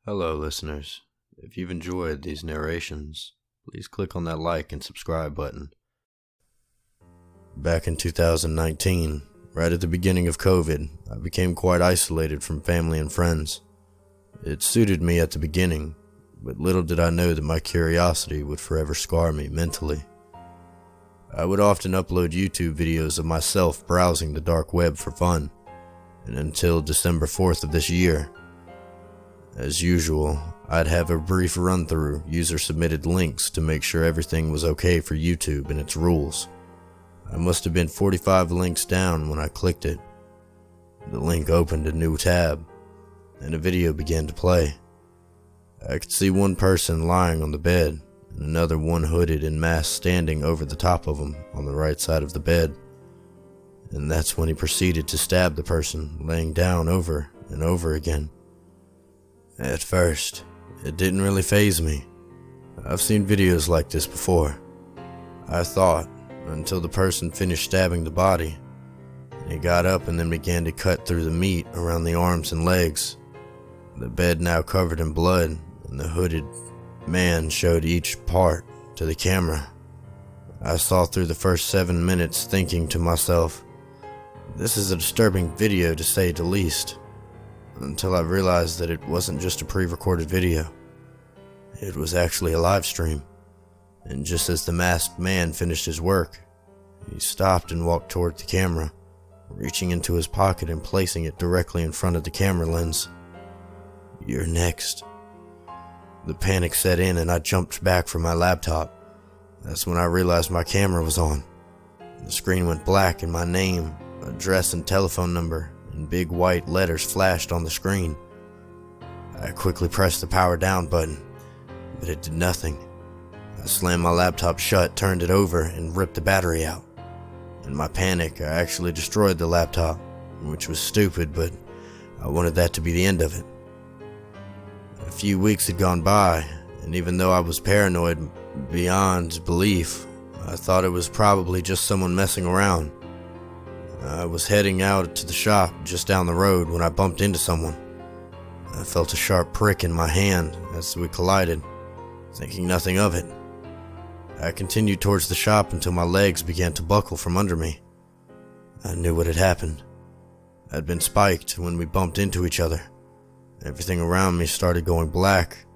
Hello, listeners. If you've enjoyed these narrations, please click on that like and subscribe button. Back in 2019, right at the beginning of COVID, I became quite isolated from family and friends. It suited me at the beginning, but little did I know that my curiosity would forever scar me mentally. I would often upload YouTube videos of myself browsing the dark web for fun, and until December 4th of this year. As usual, I'd have a brief run-through user-submitted links to make sure everything was okay for YouTube and its rules. I must have been 45 links down when I clicked it. The link opened a new tab, and a video began to play. I could see one person lying on the bed, and another one hooded and masked standing over the top of him on the right side of the bed. And that's when he proceeded to stab the person laying down over and over again. At first, it didn't really faze me. I've seen videos like this before. I thought, until the person finished stabbing the body, and he got up and then began to cut through the meat around the arms and legs. The bed now covered in blood, and the hooded man showed each part to the camera. I saw through the first 7 minutes thinking to myself, this is a disturbing video to say the least, until I realized that it wasn't just a pre-recorded video. It was actually a live stream, and just as the masked man finished his work, he stopped and walked toward the camera, reaching into his pocket and placing it directly in front of the camera lens. "You're next." The panic set in and I jumped back from my laptop. That's when I realized my camera was on. The screen went black and my name, address and telephone number in big white letters flashed on the screen. I quickly pressed the power down button, but it did nothing. I slammed my laptop shut, turned it over, and ripped the battery out. In my panic, I actually destroyed the laptop, which was stupid, but I wanted that to be the end of it. A few weeks had gone by, and even though I was paranoid beyond belief, I thought it was probably just someone messing around. I was heading out to the shop just down the road when I bumped into someone. I felt a sharp prick in my hand as we collided, thinking nothing of it. I continued towards the shop until my legs began to buckle from under me. I knew what had happened. I'd been spiked when we bumped into each other. Everything around me started going black.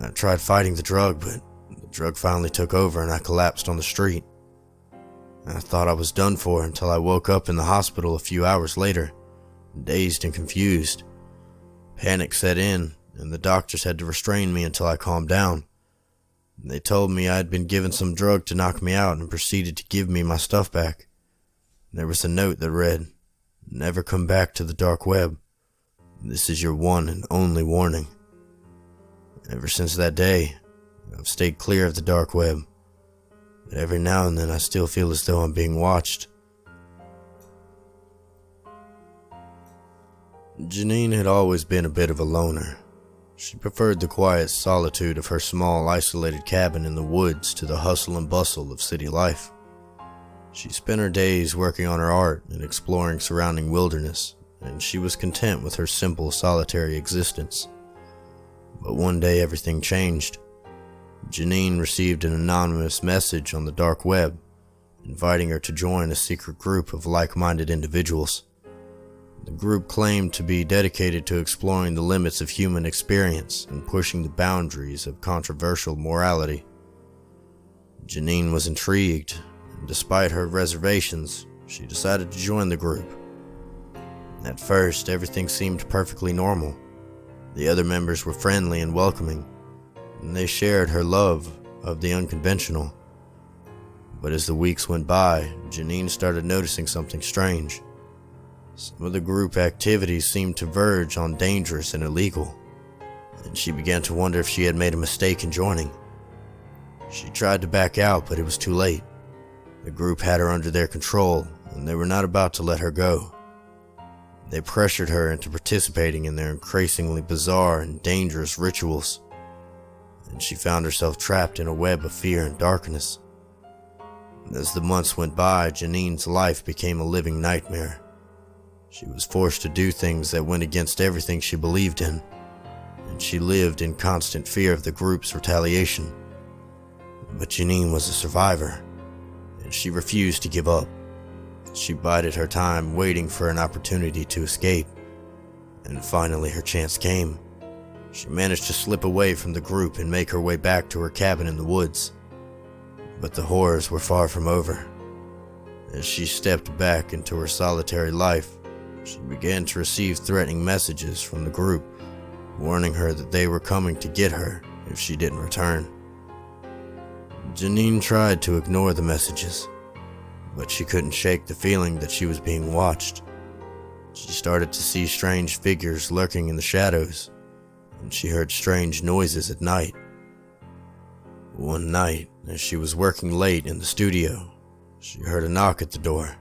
I tried fighting the drug, but the drug finally took over and I collapsed on the street. I thought I was done for until I woke up in the hospital a few hours later, dazed and confused. Panic set in, and the doctors had to restrain me until I calmed down. They told me I had been given some drug to knock me out and proceeded to give me my stuff back. There was a note that read, "Never come back to the dark web. This is your one and only warning." Ever since that day, I've stayed clear of the dark web. But every now and then I still feel as though I'm being watched. Janine had always been a bit of a loner. She preferred the quiet solitude of her small, isolated cabin in the woods to the hustle and bustle of city life. She spent her days working on her art and exploring surrounding wilderness, and she was content with her simple, solitary existence. But one day everything changed. Janine received an anonymous message on the dark web, inviting her to join a secret group of like-minded individuals. The group claimed to be dedicated to exploring the limits of human experience and pushing the boundaries of controversial morality. Janine was intrigued, and despite her reservations, she decided to join the group. At first, everything seemed perfectly normal. The other members were friendly and welcoming, and they shared her love of the unconventional. But as the weeks went by, Janine started noticing something strange. Some of the group activities seemed to verge on dangerous and illegal, and she began to wonder if she had made a mistake in joining. She tried to back out, but it was too late. The group had her under their control, and they were not about to let her go. They pressured her into participating in their increasingly bizarre and dangerous rituals, and she found herself trapped in a web of fear and darkness. As the months went by, Janine's life became a living nightmare. She was forced to do things that went against everything she believed in, and and she lived in constant fear of the group's retaliation. But Janine was a survivor, and she refused to give up. She bided her time, waiting for an opportunity to escape, and finally her chance came. She managed to slip away from the group and make her way back to her cabin in the woods. But the horrors were far from over. As she stepped back into her solitary life, she began to receive threatening messages from the group, warning her that they were coming to get her if she didn't return. Janine tried to ignore the messages, but she couldn't shake the feeling that she was being watched. She started to see strange figures lurking in the shadows, and she heard strange noises at night. One night, as she was working late in the studio, she heard a knock at the door.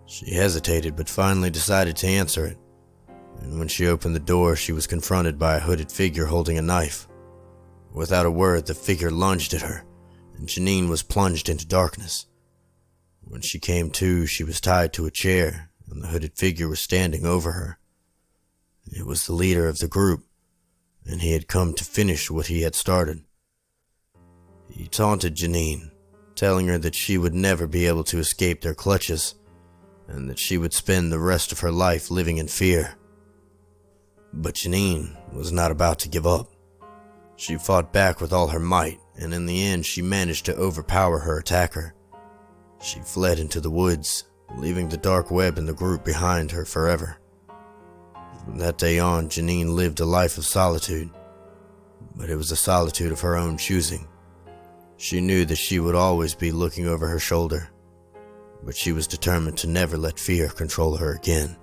She hesitated but finally decided to answer it, and when she opened the door, she was confronted by a hooded figure holding a knife. Without a word, the figure lunged at her, and Janine was plunged into darkness. When she came to, she was tied to a chair, and the hooded figure was standing over her. It was the leader of the group, and he had come to finish what he had started. He taunted Janine, telling her that she would never be able to escape their clutches, and that she would spend the rest of her life living in fear. But Janine was not about to give up. She fought back with all her might, and in the end she managed to overpower her attacker. She fled into the woods, leaving the dark web and the group behind her forever. From that day on, Janine lived a life of solitude, but it was a solitude of her own choosing. She knew that she would always be looking over her shoulder, but she was determined to never let fear control her again.